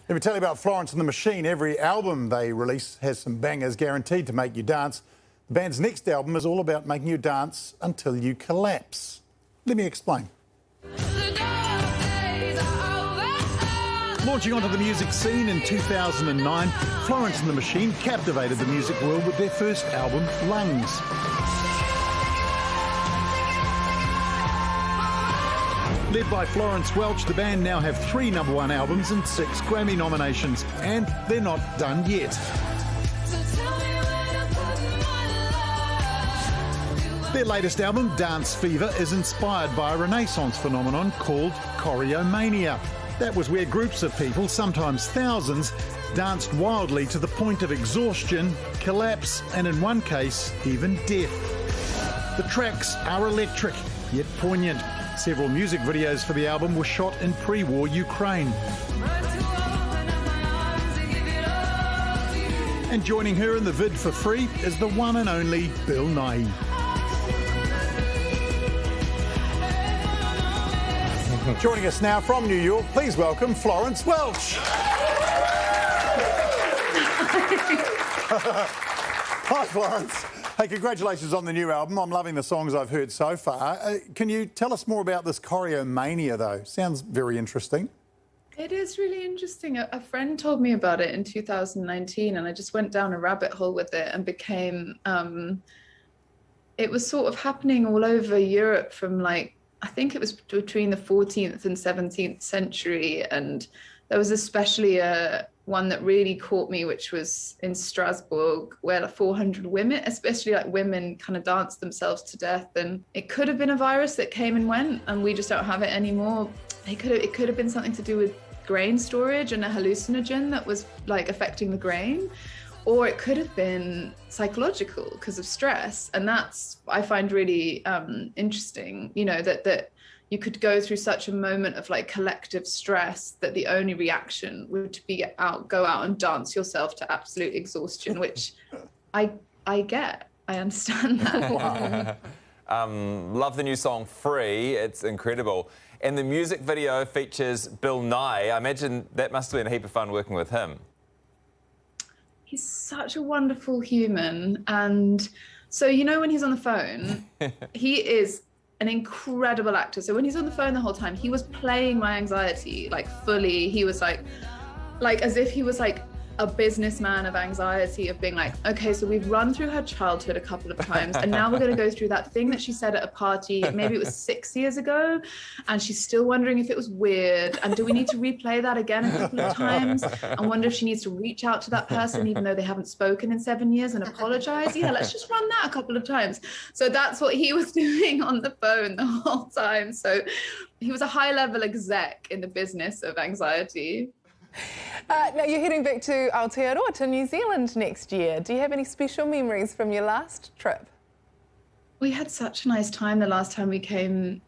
Let me tell you about Florence and the Machine. Every album they release has some bangers guaranteed to make you dance. The band's next album is all about making you dance until you collapse. Let me explain. Launching onto the music scene in 2009, Florence and the Machine captivated the music world with their first album, Lungs. Led by Florench Welch, the band now have 3 #1 albums and 6 Grammy nominations, and they're not done yet. Their latest album, Dance Fever, is inspired by a Renaissance phenomenon called choreomania. That was where groups of people, sometimes thousands, danced wildly to the point of exhaustion, collapse, and in one case, even death. The tracks are electric, yet poignant. Several music videos for the album were shot in pre-war Ukraine. And joining her in the vid for free is the one and only Bill Nighy. Joining us now from New York, please welcome Florench Welch. Hi, Florence. Hey, congratulations on the new album. I'm loving the songs I've heard so far. Can you tell us more about this choreomania, though? Sounds very interesting. It is really interesting. A friend told me about it in 2019, and I just went down a rabbit hole with it and became... it was sort of happening all over Europe from, like, I think it was between the 14th and 17th century, and there was especially one that really caught me, which was in Strasbourg, where like 400 women, especially like women, kind of danced themselves to death. And it could have been a virus that came and went, and we just don't have it anymore. It could have been something to do with grain storage and a hallucinogen that was like affecting the grain, or it could have been psychological because of stress. And that's, I find really interesting, you know, that you could go through such a moment of like collective stress that the only reaction would be go out and dance yourself to absolute exhaustion, which I understand that. Wow. Love the new song Free, it's incredible. And the music video features Bill Nighy. I imagine that must have been a heap of fun working with him. He's such a wonderful human. And so, you know, when he's on the phone, he is an incredible actor. So when he's on the phone the whole time, he was playing my anxiety, like fully. He was like as if he was like a businessman of anxiety, of being like, okay, so we've run through her childhood a couple of times, and now we're going to go through that thing that she said at a party, maybe it was 6 years ago, and she's still wondering if it was weird, and do we need to replay that again a couple of times and wonder if she needs to reach out to that person even though they haven't spoken in 7 years and apologize? Yeah, let's just run that a couple of times. So that's what he was doing on the phone the whole time. So he was a high-level exec in the business of anxiety. Now you're heading back to Aotearoa, to New Zealand next year. Do you have any special memories from your last trip? We had such a nice time the last time we came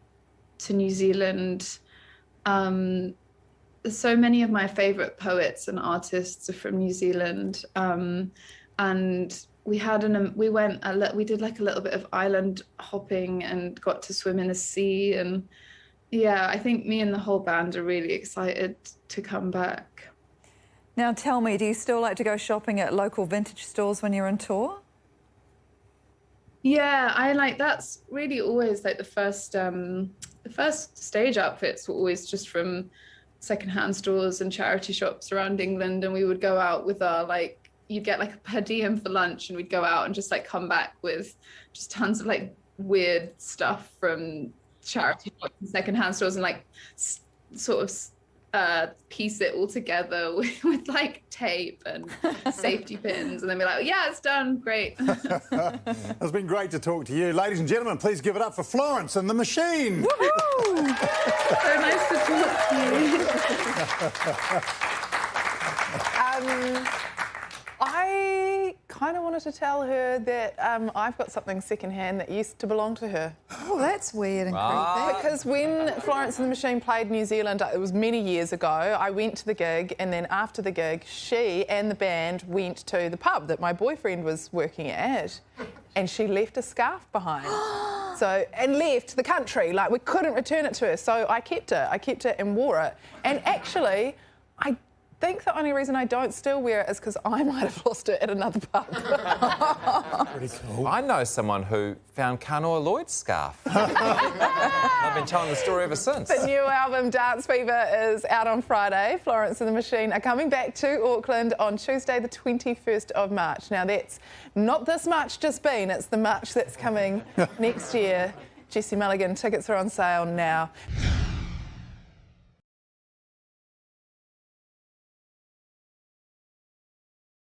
to New Zealand. So many of my favourite poets and artists are from New Zealand, and we did like a little bit of island hopping and got to swim in the sea, and yeah, I think me and the whole band are really excited to come back. Now tell me, do you still like to go shopping at local vintage stores when you're on tour? Yeah, that's really always like the first stage outfits were always just from secondhand stores and charity shops around England, and we would go out with our you'd get like a per diem for lunch, and we'd go out and just like come back with just tons of like weird stuff from charity shops and secondhand stores, and like sort of piece it all together with like tape and safety pins, and then be like, yeah, it's done, great. It's been great to talk to you. Ladies and gentlemen, please give it up for Florence and the Machine. Woohoo! So nice to talk to you. I kind of wanted to tell her that I've got something secondhand that used to belong to her. Oh, that's weird and creepy. Because when Florence and the Machine played New Zealand, it was many years ago, I went to the gig, and then after the gig, she and the band went to the pub that my boyfriend was working at, and she left a scarf behind. And left the country, like we couldn't return it to her. So I kept it and wore it. And actually, I think the only reason I don't still wear it is because I might have lost it at another pub. Pretty cool. I know someone who found Kanoa Lloyd's scarf. I've been telling the story ever since. The new album Dance Fever is out on Friday. Florence and the Machine are coming back to Auckland on Tuesday the 21st of March. Now that's not this March just been, it's the March that's coming next year. Jessie Mulligan, tickets are on sale now.